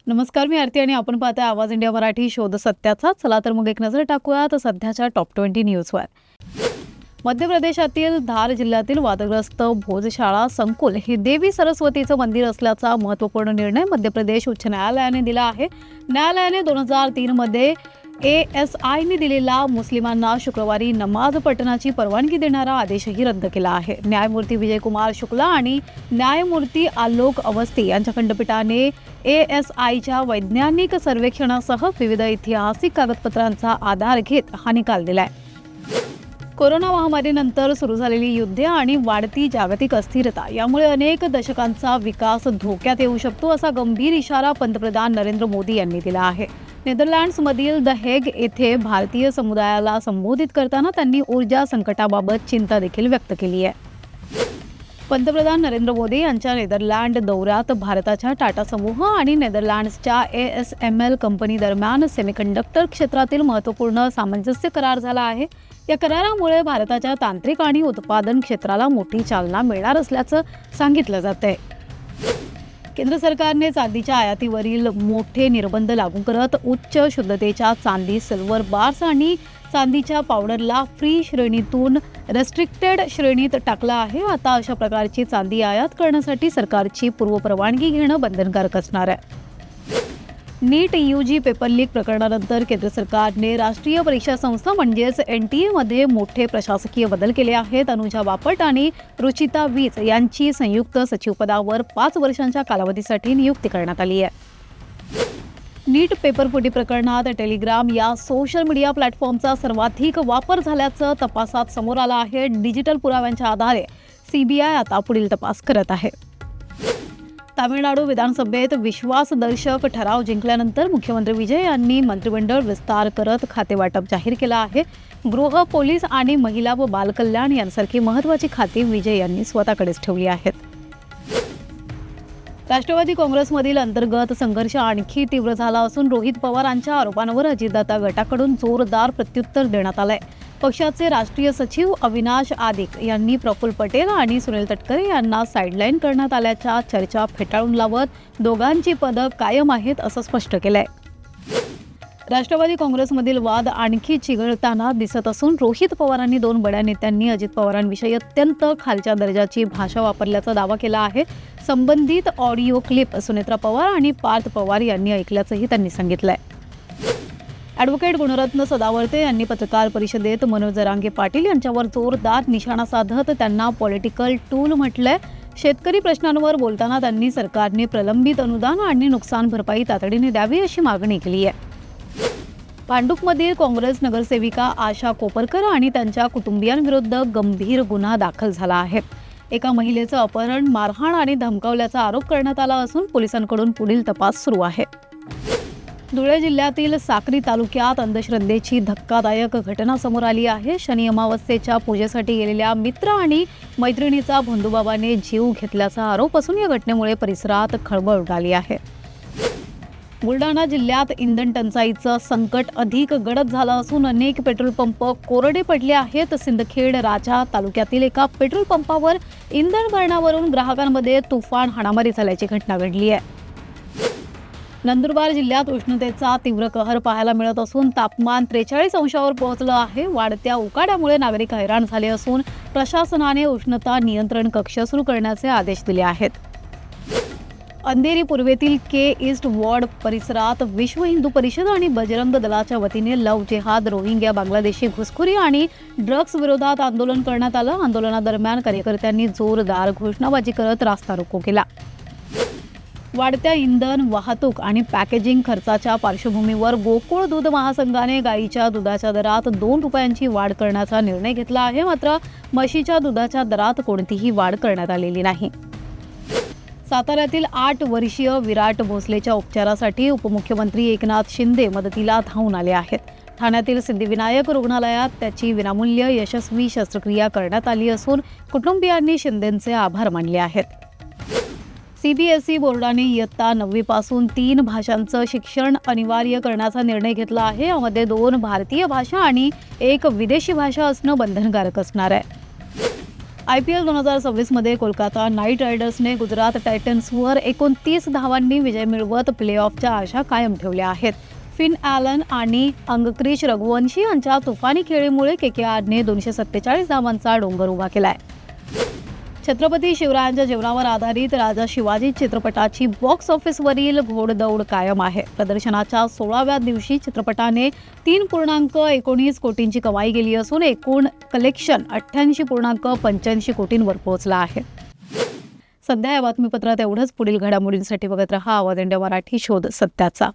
नमस्कार, मी आरती आणि आपण पाहताय आवाज इंडिया मराठी शोध सत्याचा. चला तर मग एक नजर टाकूयात सध्याच्या टॉप 20 न्यूजवर. मध्य प्रदेशातील धार जिल्ह्यातील वादग्रस्त भोजशाळा संकुल हे देवी सरस्वतीचं मंदिर असल्याचा महत्त्वपूर्ण निर्णय मध्य प्रदेश उच्च न्यायालयाने दिला आहे. न्यायालयाने 2003 मध्ये ASIने दिलेला मुस्लिमांना शुक्रवारी नमाज पठणाची परवानगी देणारा आदेशही रद्द केला आहे. न्यायमूर्ती विजयकुमार शुक्ला आणि न्यायमूर्ती आलोक अवस्थी यांच्या खंडपीठाने ASIच्या वैज्ञानिक सर्वेक्षणासह विविध ऐतिहासिक कागदपत्रांचा आधार घेत हा निकाल दिलाय. कोरोना महामारीनंतर सुरू झालेली युद्धे आणि वाढती जागतिक अस्थिरता यामुळे अनेक दशकांचा विकास धोक्यात येऊ शकतो असा गंभीर इशारा पंतप्रधान नरेंद्र मोदी यांनी दिला आहे. नेदरलँड्समधील द हेग येथे भारतीय समुदायाला संबोधित करताना त्यांनी ऊर्जा संकटाबाबत चिंता देखील व्यक्त केली आहे. पंतप्रधान नरेंद्र मोदी यांच्या नेदरलँड दौऱ्यात भारताच्या टाटा समूह आणि नेदरलँड्सच्या ASML कंपनी दरम्यान सेमीकंडक्टर क्षेत्रातील महत्त्वपूर्ण सामंजस्य करार झाला आहे. या करारामुळे भारताच्या तांत्रिक आणि उत्पादन क्षेत्राला मोठी चालना मिळणार असल्याचं सांगितलं जातंय. केंद्र सरकारने चांदीच्या आयातीवरील मोठे निर्बंध लागू करत उच्च शुद्धतेच्या चांदी सिल्वर बार्स आणि चांदीच्या पावडरला फ्री श्रेणीतून रेस्ट्रिक्टेड श्रेणीत टाकलं आहे. आता अशा प्रकारची चांदी आयात करण्यासाठी सरकारची पूर्वपरवानगी घेणं बंधनकारक असणार आहे. नीट UG पेपर लीक प्रकरणानंतर केंद्र सरकारने राष्ट्रीय परीक्षा संस्था म्हणजेच NTA मध्ये मोठे प्रशासकीय बदल केले आहेत. अनुजा बापट आणि रुचिता वीज यांची संयुक्त सचिवपदावर 5 वर्षांच्या कालावधीसाठी नियुक्ती करण्यात आली आहे. नीट पेपरफुटी प्रकरणात टेलिग्राम या सोशल मीडिया प्लॅटफॉर्मचा सर्वाधिक वापर झाल्याचं तपासात समोर आलं आहे. डिजिटल पुराव्यांच्या आधारे CBI आता पुढील तपास करत आहे. तामिळनाडू विधानसभेत विश्वासदर्शक ठराव जिंकल्यानंतर मुख्यमंत्री विजय यांनी मंत्रिमंडळ विस्तार करत खातेवाटप जाहीर केलं आहे. गृह, पोलीस आणि महिला व बालकल्याण यांसारखी महत्त्वाची खाती विजय यांनी स्वतःकडेच ठेवली आहेत. राष्ट्रवादी काँग्रेसमधील अंतर्गत संघर्ष आणखी तीव्र झाला असून रोहित पवारांच्या आरोपांवर अजितदादा गटाकडून जोरदार प्रत्युत्तर देण्यात आलंय. पक्षाचे राष्ट्रीय सचिव अविनाश आदिक यांनी प्रफुल्ल पटेल आणि सुनील तटकरे यांना साईडलाईन करण्यात आल्याच्या चर्चा फेटाळून लावत दोघांची पदं कायम आहेत असं स्पष्ट केलंय. राष्ट्रवादी काँग्रेसमधील वाद आणखी चिघळताना दिसत असून रोहित पवारांनी 2 बड्या नेत्यांनी अजित पवारांविषयी अत्यंत खालच्या दर्जाची भाषा वापरल्याचा दावा केला आहे. संबंधित ऑडिओ क्लिप सुनेत्रा पवार आणि पार्थ पवार यांनी ऐकल्याचंही त्यांनी सांगितलंय. ॲडव्होकेट गुणरत्न सदावर्ते यांनी पत्रकार परिषदेत मनोज जरांगे पाटील यांच्यावर जोरदार निशाणा साधत त्यांना पॉलिटिकल टूल म्हटलंय. शेतकरी प्रश्नांवर बोलताना त्यांनी सरकारने प्रलंबित अनुदान आणि नुकसान भरपाई तातडीने द्यावी अशी मागणी केली आहे. भांडूपमधील काँग्रेस नगरसेविका आशा कोपरकर आणि त्यांच्या कुटुंबियांविरुद्ध गंभीर गुन्हा दाखल झाला आहे. एका महिलेचं अपहरण, मारहाण आणि धमकावल्याचा आरोप करण्यात आला असून पोलिसांकडून पुढील तपास सुरू आहे. धुळे जिल्ह्यातील साक्री तालुक्यात अंधश्रद्धेची धक्कादायक घटना समोर आली आहे. शनी अमावस्येच्या पूजेसाठी गेलेल्या मित्र आणि मैत्रिणीचा भोंदूबाबाने जीव घेतल्याचा आरोप असून या घटनेमुळे परिसरात खळबळ उडाली आहे. बुलढाणा जिल्ह्यात इंधन टंचाईचं संकट अधिक गडद झालं असून अनेक पेट्रोल पंप कोरडे पडले आहेत. सिंदखेड राजा तालुक्यातील एका पेट्रोल पंपावर इंधन भरण्यावरून ग्राहकांमध्ये तुफान हाणामारी झाल्याची घटना घडली आहे. नंदुरबार जिल्ह्यात उष्णतेचा तीव्र कहर पाहायला मिळत असून तापमान 43 अंशावर पोहोचलं आहे. वाढत्या उकाड्यामुळे नागरिक हैराण झाले असून प्रशासनाने उष्णता नियंत्रण कक्ष सुरू करण्याचे आदेश दिले आहेत. अंधेरी पूर्वेतील के ईस्ट वॉर्ड परिसरात विश्व हिंदू परिषद आणि बजरंग दलाच्या वतीने लव जेहाद, रोहिंग्या, बांगलादेशी घुसखोरी आणि ड्रग्ज विरोधात आंदोलन करण्यात आलं. आंदोलनादरम्यान कार्यकर्त्यांनी जोरदार घोषणाबाजी करत रास्ता रोको केला. वाढत्या इंधन, वाहतूक आणि पॅकेजिंग खर्चाच्या पार्श्वभूमीवर गोकुळ दूध महासंघाने गाईच्या दुधाच्या दरात 2 रुपयांची वाढ करण्याचा निर्णय घेतला आहे. मात्र म्हशीच्या दुधाच्या दरात कोणतीही वाढ करण्यात आलेली नाही. साताऱ्यातील 8 वर्षीय विराट भोसलेच्या उपचारासाठी उपमुख्यमंत्री एकनाथ शिंदे मदतीला धावून आले आहेत. ठाण्यातील सिद्धिविनायक रुग्णालयात त्याची विनामूल्य यशस्वी शस्त्रक्रिया करण्यात आली असून कुटुंबियांनी शिंदेंचे आभार मानले आहेत. CBSE बोर्डाने इयत्ता 9वी पासून 3 भाषांचं शिक्षण अनिवार्य करण्याचा निर्णय घेतला आहे. यामध्ये 2 भारतीय भाषा आणि 1 विदेशी भाषा असणं बंधनकारक असणार आहे. IPL 2026मध्ये कोलकाता नाईट रायडर्सने गुजरात टायटन्सवर 29 धावांनी विजय मिळवत प्लेऑफच्या आशा कायम ठेवल्या आहेत. फिन ॲलन आणि अंगक्रिश रघुवंशी यांच्या तुफानी खेळीमुळे KKRने 247 धावांचा डोंगर उभा केलाय. छत्रपती शिवरायांच्या जीवनावर आधारित राजा शिवाजी चित्रपटाची बॉक्स ऑफिसवरील घोडदौड कायम आहे. प्रदर्शनाच्या 16व्या दिवशी चित्रपटाने 3.19 कोटींची कमाई केली असून एकूण कलेक्शन 88.85 कोटींवर पोहोचला आहे. सध्या या बातमीपत्रात एवढंच. पुढील घडामोडींसाठी बघत रहा आवाज इंडिया मराठी, शोध सत्याचा.